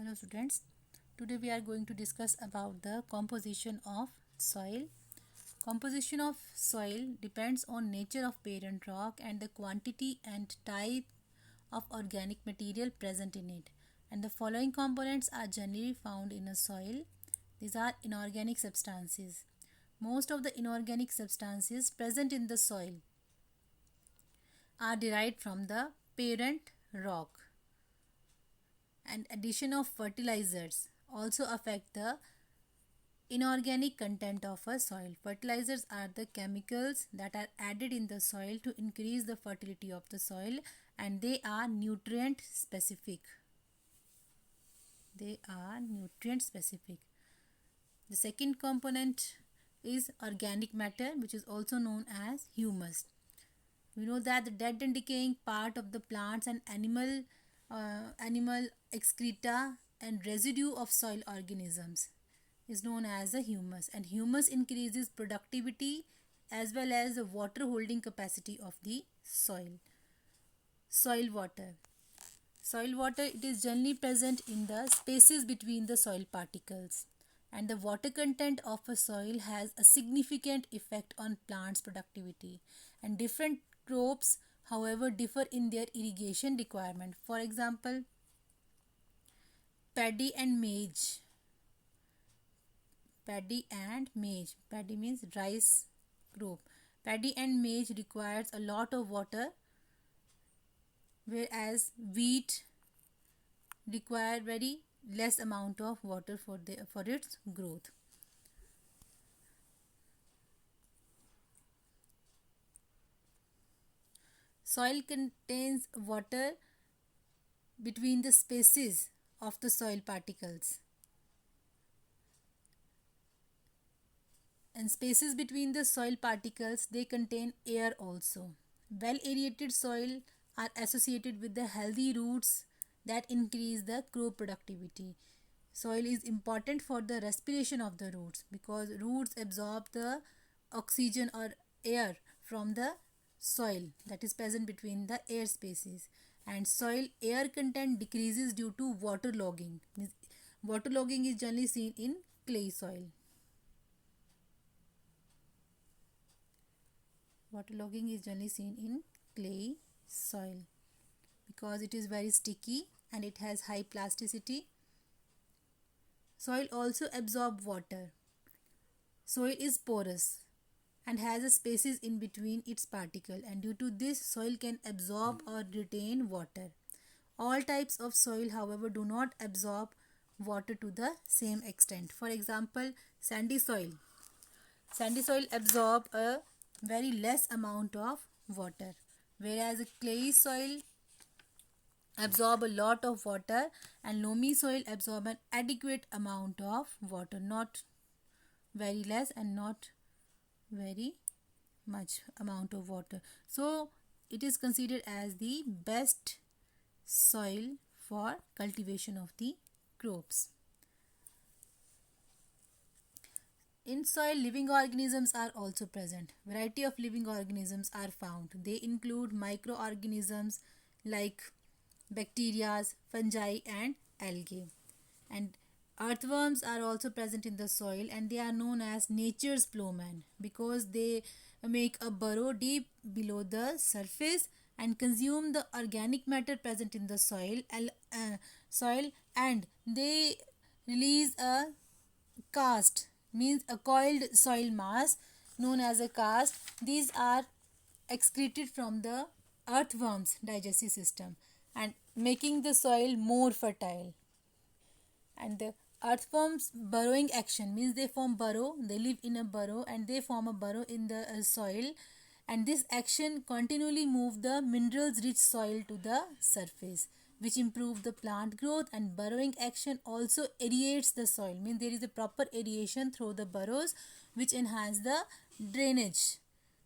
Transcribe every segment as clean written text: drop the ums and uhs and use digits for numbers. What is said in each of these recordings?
Hello students, today we are going to discuss about the composition of soil. Composition of soil depends on nature of parent rock and the quantity and type of organic material present in it. And the following components are generally found in a soil. These are inorganic substances. Most of the inorganic substances present in the soil are derived from the parent rock. And addition of fertilizers also affect the inorganic content of a soil. Fertilizers are the chemicals that are added in the soil to increase the fertility of the soil, and they are nutrient specific. The second component is organic matter, which is also known as humus. We know that the dead and decaying part of the plants and animal excreta and residue of soil organisms is known as a humus, and humus increases productivity as well as the water holding capacity of the soil. Soil water, it is generally present in the spaces between the soil particles, and the water content of a soil has a significant effect on plants productivity, and different crops however differ in their irrigation requirement. For example, paddy and maize. Paddy means rice crop. Paddy and maize requires a lot of water, whereas wheat require very less amount of water for its growth. Soil contains water between the spaces of the soil particles, and spaces between the soil particles, they contain air also. Well aerated soil are associated with the healthy roots that increase the crop productivity. Soil is important for the respiration of the roots because roots absorb the oxygen or air from the soil that is present between the air spaces, and soil air content decreases due to waterlogging. Waterlogging is generally seen in clay soil. Waterlogging is generally seen in clay soil because it is very sticky and it has high plasticity. Soil also absorbs water. Soil is porous and has a spaces in between its particle, and due to this soil can absorb or retain water. All types of soil however do not absorb water to the same extent. For example, sandy soil absorb a very less amount of water, whereas a clay soil absorb a lot of water, and loamy soil absorb an adequate amount of water, not very less and not very much amount of water. So it is considered as the best soil for cultivation of the crops. In soil, living organisms are also present. Variety of living organisms are found. They include microorganisms like bacteria, fungi and algae. And earthworms are also present in the soil, and they are known as nature's plowman because they make a burrow deep below the surface and consume the organic matter present in the soil, and they release a cast, means a coiled soil mass known as a cast. These are excreted from the earthworm's digestive system and making the soil more fertile. And the earthworms burrowing action means they form burrow, they live in a burrow and they form a burrow in the soil, and this action continually move the minerals rich soil to the surface, which improve the plant growth. And burrowing action also aerates the soil, means there is a proper aeration through the burrows which enhance the drainage,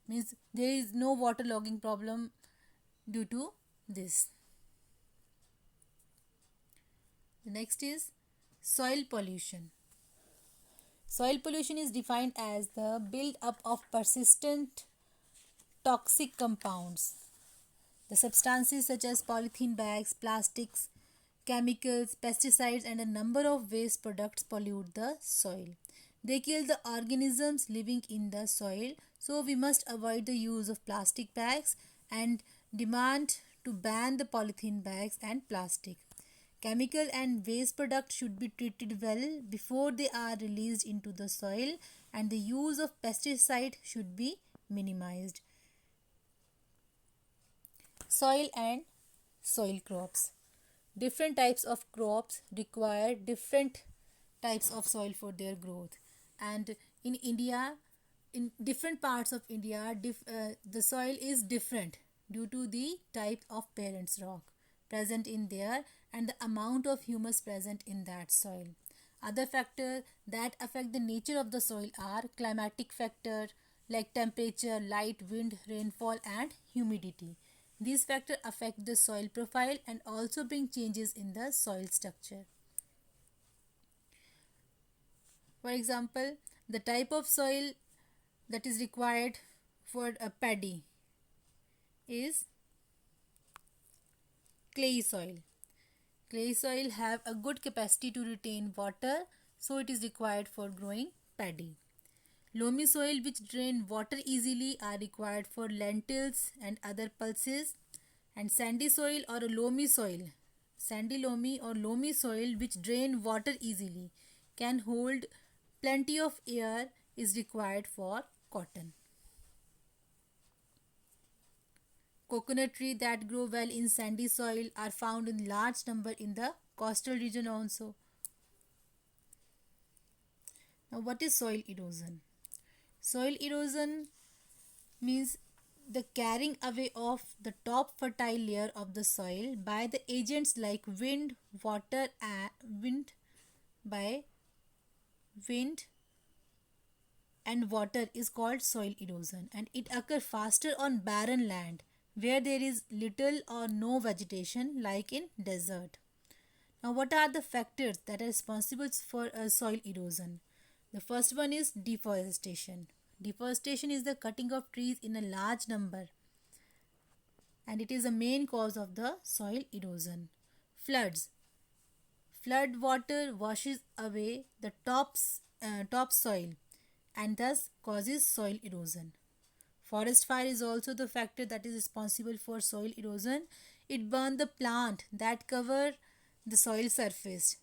means there is no water logging problem due to this. The next is soil pollution. Soil pollution is defined as the build-up of persistent toxic compounds. The substances such as polythene bags, plastics, chemicals, pesticides, and a number of waste products pollute the soil. They kill the organisms living in the soil, so we must avoid the use of plastic bags and demand to ban the polythene bags and plastic. Chemical and waste products should be treated well before they are released into the soil, and the use of pesticide should be minimized. Soil and soil crops. Different types of crops require different types of soil for their growth. And in India, in different parts of India, the soil is different due to the type of parents rock present in there and the amount of humus present in that soil. Other factors that affect the nature of the soil are climatic factor like temperature, light, wind, rainfall, and humidity. These factors affect the soil profile and also bring changes in the soil structure. For example, the type of soil that is required for a paddy is clay soil. Clay soil have a good capacity to retain water, so it is required for growing paddy. Loamy soil which drain water easily are required for lentils and other pulses. And sandy soil or a loamy soil, sandy loamy or loamy soil which drain water easily, can hold plenty of air, is required for cotton. Coconut trees that grow well in sandy soil are found in large number in the coastal region also. Now, what is soil erosion? Soil erosion means the carrying away of the top fertile layer of the soil by the agents like wind, water, and wind and water is called soil erosion, and it occurs faster on barren land where there is little or no vegetation like in desert. Now, what are the factors that are responsible for soil erosion? The first one is deforestation. Deforestation is the cutting of trees in a large number, and it is the main cause of the soil erosion. Floods. Flood water washes away the topsoil and thus causes soil erosion. Forest fire is also the factor that is responsible for soil erosion. It burns the plant that cover the soil surface,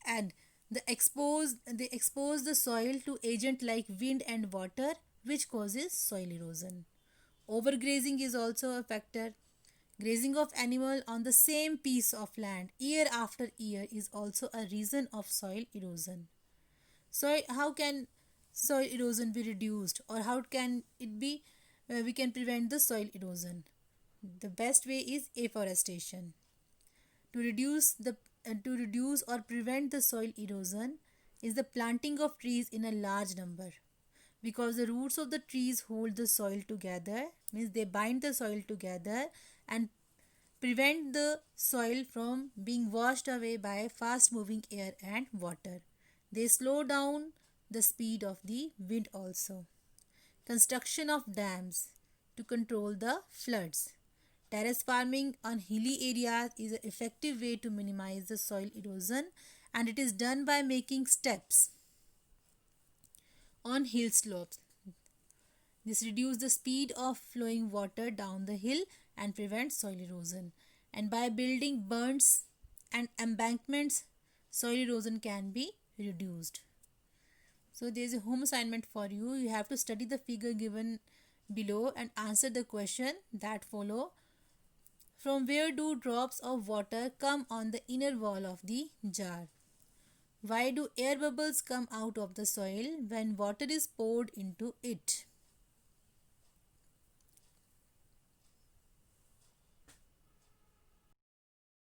and they expose the soil to agent like wind and water, which causes soil erosion. Overgrazing is also a factor. Grazing of animal on the same piece of land year after year is also a reason of soil erosion. So how can soil erosion be reduced, or how can it be we can prevent the soil erosion? The best way is afforestation. To reduce or prevent the soil erosion is the planting of trees in a large number, because the roots of the trees hold the soil together, means they bind the soil together and prevent the soil from being washed away by fast moving air and water. They slow down the speed of the wind also. Construction of dams to control the floods. Terrace farming on hilly areas is an effective way to minimize the soil erosion, and it is done by making steps on hill slopes. This reduces the speed of flowing water down the hill and prevents soil erosion. And by building burns and embankments, soil erosion can be reduced. So there is a home assignment for you. You have to study the figure given below and answer the question that follow. From where do drops of water come on the inner wall of the jar? Why do air bubbles come out of the soil when water is poured into it?